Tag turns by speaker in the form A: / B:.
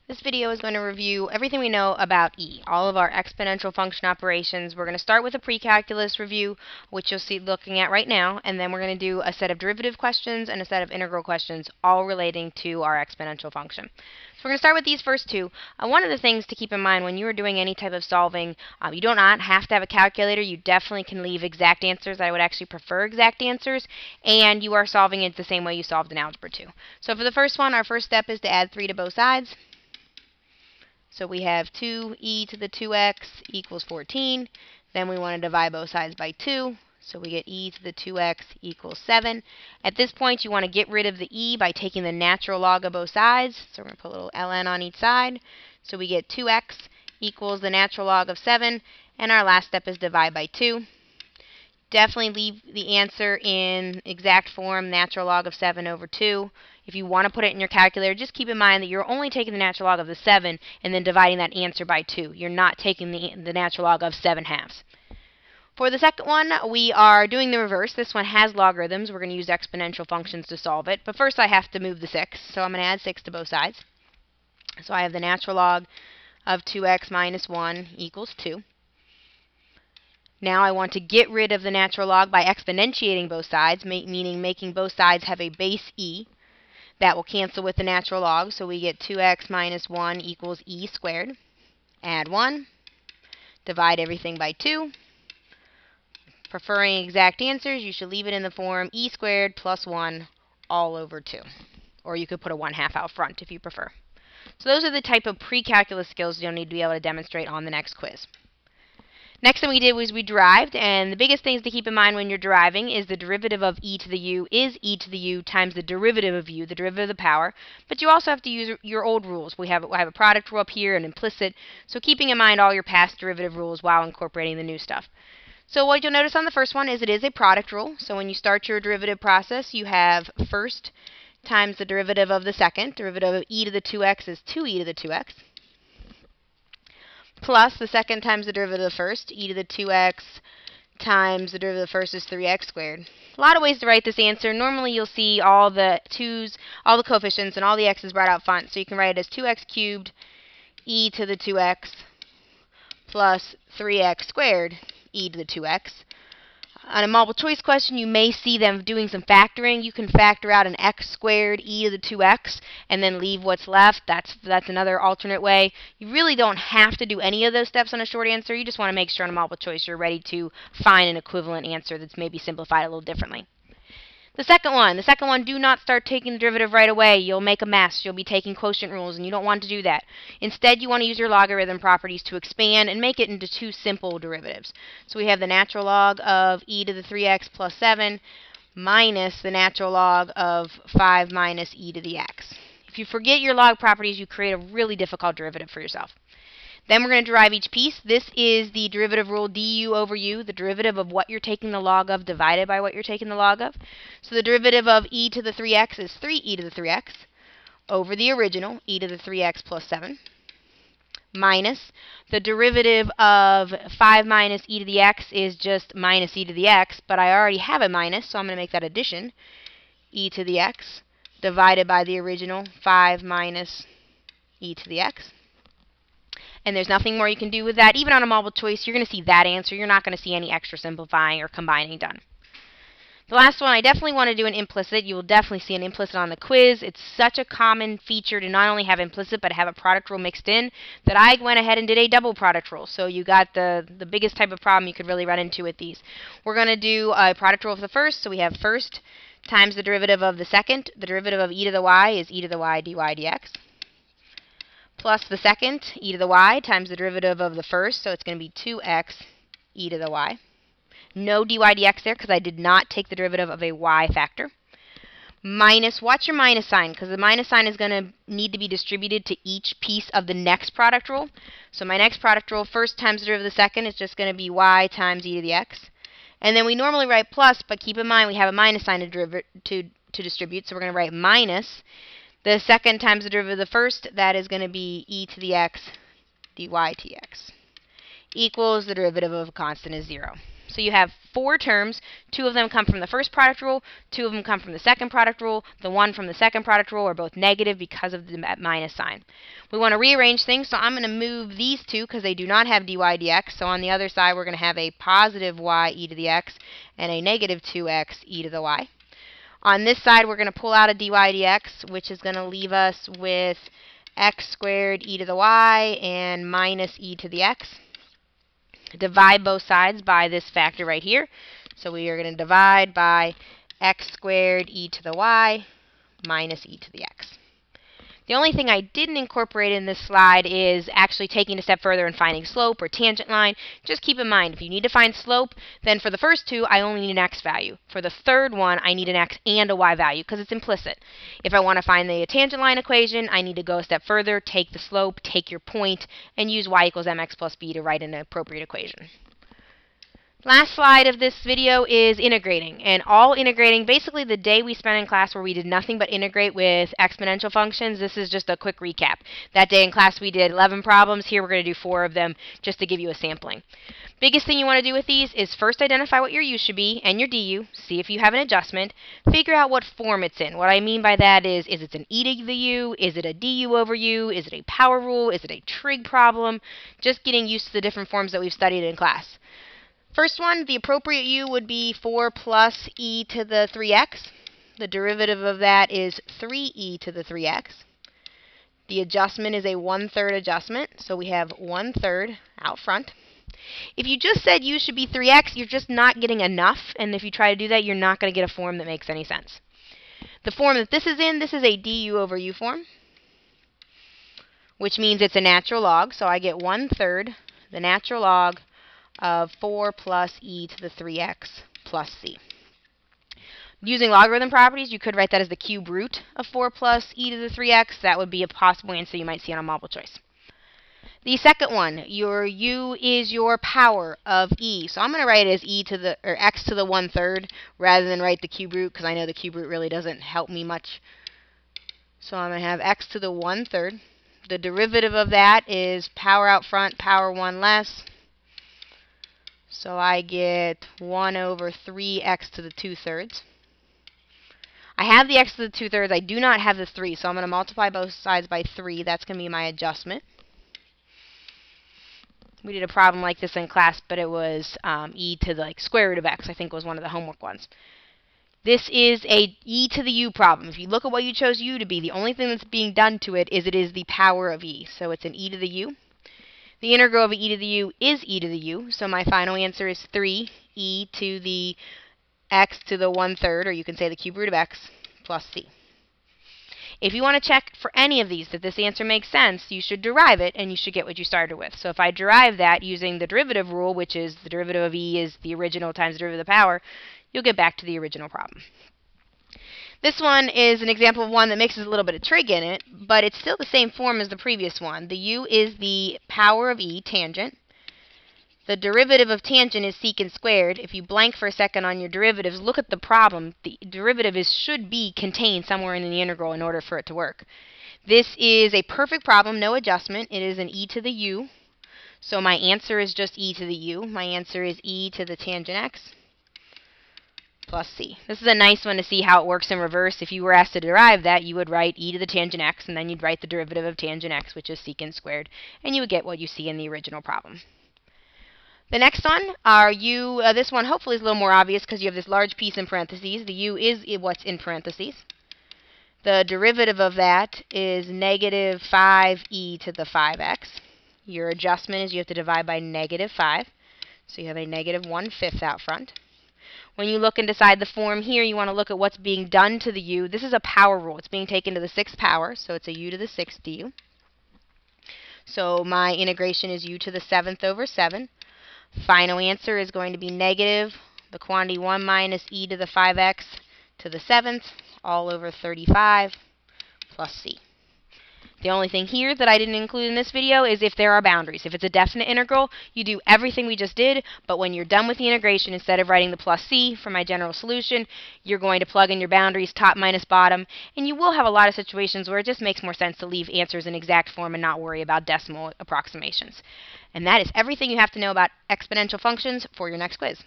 A: This video is going to review everything we know about e, all of our exponential function operations. We're going to start with a pre-calculus review, which you'll see looking at right now, and then we're going to do a set of derivative questions and a set of integral questions, all relating to our exponential function. So we're going to start with these first two. One of the things to keep in mind when you are doing any type of solving, you do not have to have a calculator. You definitely can leave exact answers. I would actually prefer exact answers, and you are solving it the same way you solved in Algebra 2. So for the first one, our first step is to add 3 to both sides. So we have 2e to the 2x equals 14. Then we want to divide both sides by 2. So we get e to the 2x equals 7. At this point, you want to get rid of the e by taking the natural log of both sides. So we're going to put a little ln on each side. So we get 2x equals the natural log of 7. And our last step is divide by 2. Definitely leave the answer in exact form, natural log of 7 over 2. If you want to put it in your calculator, just keep in mind that you're only taking the natural log of the 7 and then dividing that answer by 2. You're not taking the natural log of 7/2. For the second one, we are doing the reverse. This one has logarithms. We're going to use exponential functions to solve it. But first I have to move the 6. So I'm going to add 6 to both sides. So I have the natural log of 2x minus 1 equals 2. Now I want to get rid of the natural log by exponentiating both sides, meaning making both sides have a base e. That will cancel with the natural log, so we get 2x minus 1 equals e squared. Add 1. Divide everything by 2. Preferring exact answers, you should leave it in the form e squared plus 1 all over 2. Or you could put a 1/2 out front if you prefer. So those are the type of pre-calculus skills you'll need to be able to demonstrate on the next quiz. Next thing we did was we derived, and the biggest things to keep in mind when you're deriving is the derivative of e to the u is e to the u times the derivative of u, the derivative of the power, but you also have to use your old rules. I have a product rule up here, an implicit, so keeping in mind all your past derivative rules while incorporating the new stuff. So what you'll notice on the first one is it is a product rule, so when you start your derivative process, you have first times the derivative of the second. Derivative of e to the 2x is 2e to the 2x. Plus the second times the derivative of the first, e to the 2x times the derivative of the first is 3x squared. A lot of ways to write this answer. Normally you'll see all the 2's, all the coefficients, and all the x's brought out front. So you can write it as 2x cubed e to the 2x plus 3x squared e to the 2x. On a multiple choice question, you may see them doing some factoring. You can factor out an x squared e to the 2x and then leave what's left. That's another alternate way. You really don't have to do any of those steps on a short answer. You just want to make sure on a multiple choice you're ready to find an equivalent answer that's maybe simplified a little differently. The second one, do not start taking the derivative right away. You'll make a mess. You'll be taking quotient rules, and you don't want to do that. Instead, you want to use your logarithm properties to expand and make it into two simple derivatives. So we have the natural log of e to the 3x plus 7 minus the natural log of 5 minus e to the x. If you forget your log properties, you create a really difficult derivative for yourself. Then we're going to derive each piece. This is the derivative rule du over u, the derivative of what you're taking the log of divided by what you're taking the log of. So the derivative of e to the 3x is 3e to the 3x over the original, e to the 3x plus 7, minus the derivative of 5 minus e to the x is just minus e to the x, but I already have a minus, so I'm going to make that addition, e to the x divided by the original 5 minus e to the x. And there's nothing more you can do with that. Even on a multiple choice, you're going to see that answer. You're not going to see any extra simplifying or combining done. The last one, I definitely want to do an implicit. You will definitely see an implicit on the quiz. It's such a common feature to not only have implicit, but have a product rule mixed in, that I went ahead and did a double product rule. So you got the biggest type of problem you could really run into with these. We're going to do a product rule for the first. So we have first times the derivative of the second. The derivative of e to the y is e to the y dy dx. Plus the second, e to the y, times the derivative of the first, so it's going to be 2x e to the y. No dy dx there because I did not take the derivative of a y factor. Minus, watch your minus sign, because the minus sign is going to need to be distributed to each piece of the next product rule. So my next product rule, first times the derivative of the second, is just going to be y times e to the x. And then we normally write plus, but keep in mind we have a minus sign to distribute, so we're going to write minus the second times the derivative of the first, that is going to be e to the x dy dx, equals the derivative of a constant is 0. So you have 4 terms. 2 of them come from the first product rule, 2 of them come from the second product rule. The 1 from the second product rule are both negative because of the minus sign. We want to rearrange things, so I'm going to move these 2 because they do not have dy dx. So on the other side, we're going to have a positive y e to the x and a negative 2x e to the y. On this side, we're going to pull out a dy dx, which is going to leave us with x squared e to the y and minus e to the x. Divide both sides by this factor right here. So we are going to divide by x squared e to the y minus e to the x. The only thing I didn't incorporate in this slide is actually taking it a step further and finding slope or tangent line. Just keep in mind, if you need to find slope, then for the first 2, I only need an x value. For the third one, I need an x and a y value because it's implicit. If I want to find the tangent line equation, I need to go a step further, take the slope, take your point, and use y equals mx plus b to write an appropriate equation. Last slide of this video is integrating, and all integrating, basically the day we spent in class where we did nothing but integrate with exponential functions. This is just a quick recap. That day in class we did 11 problems. Here we're going to do 4 of them just to give you a sampling. Biggest thing you want to do with these is first identify what your u should be and your du, see if you have an adjustment, figure out what form it's in. What I mean by that is it an e to the u, is it a du over u, is it a power rule, is it a trig problem, just getting used to the different forms that we've studied in class. First one, the appropriate u would be 4 plus e to the 3x. The derivative of that is 3e to the 3x. The adjustment is a 1/3 adjustment, so we have 1/3 out front. If you just said u should be 3x, you're just not getting enough, and if you try to do that, you're not going to get a form that makes any sense. The form that this is in, this is a du over u form, which means it's a natural log, so I get 1/3 the natural log of 4 plus e to the 3x plus c. Using logarithm properties, you could write that as the cube root of 4 plus e to the 3x. That would be a possible answer you might see on a multiple choice. The second one, your u is your power of e. So I'm going to write it as x to the 1/3 rather than write the cube root because I know the cube root really doesn't help me much. So I'm going to have x to the 1/3. The derivative of that is power out front, power 1 less. So I get 1 over 3x to the 2/3. I have the x to the 2/3. I do not have the 3, so I'm going to multiply both sides by 3. That's going to be my adjustment. We did a problem like this in class, but it was e to the square root of x, I think was one of the homework ones. This is a e to the u problem. If you look at what you chose u to be, the only thing that's being done to it is the power of e. So it's an e to the u. The integral of e to the u is e to the u, so my final answer is 3e to the x to the 1/3, or you can say the cube root of x, plus c. If you want to check for any of these that this answer makes sense, you should derive it, and you should get what you started with. So if I derive that using the derivative rule, which is the derivative of e is the original times the derivative of the power, you'll get back to the original problem. This one is an example of one that mixes a little bit of trig in it, but it's still the same form as the previous one. The u is the power of e, tangent. The derivative of tangent is secant squared. If you blank for a second on your derivatives, look at the problem. The derivative should be contained somewhere in the integral in order for it to work. This is a perfect problem, no adjustment. It is an e to the u. So my answer is just e to the u. My answer is e to the tangent x plus c. This is a nice one to see how it works in reverse. If you were asked to derive that, you would write e to the tangent x, and then you'd write the derivative of tangent x, which is secant squared, and you would get what you see in the original problem. The next one are u. This one hopefully is a little more obvious because you have this large piece in parentheses. The u is what's in parentheses. The derivative of that is negative 5e to the 5x. Your adjustment is you have to divide by negative 5, so you have a negative 1/5 out front. When you look and decide the form here, you want to look at what's being done to the u. This is a power rule. It's being taken to the 6th power, so it's a u to the 6th du. So my integration is u to the 7th over 7. Final answer is going to be negative the quantity 1 minus e to the 5x to the 7th, all over 35, plus c. The only thing here that I didn't include in this video is if there are boundaries. If it's a definite integral, you do everything we just did, but when you're done with the integration, instead of writing the plus c for my general solution, you're going to plug in your boundaries, top minus bottom, and you will have a lot of situations where it just makes more sense to leave answers in exact form and not worry about decimal approximations. And that is everything you have to know about exponential functions for your next quiz.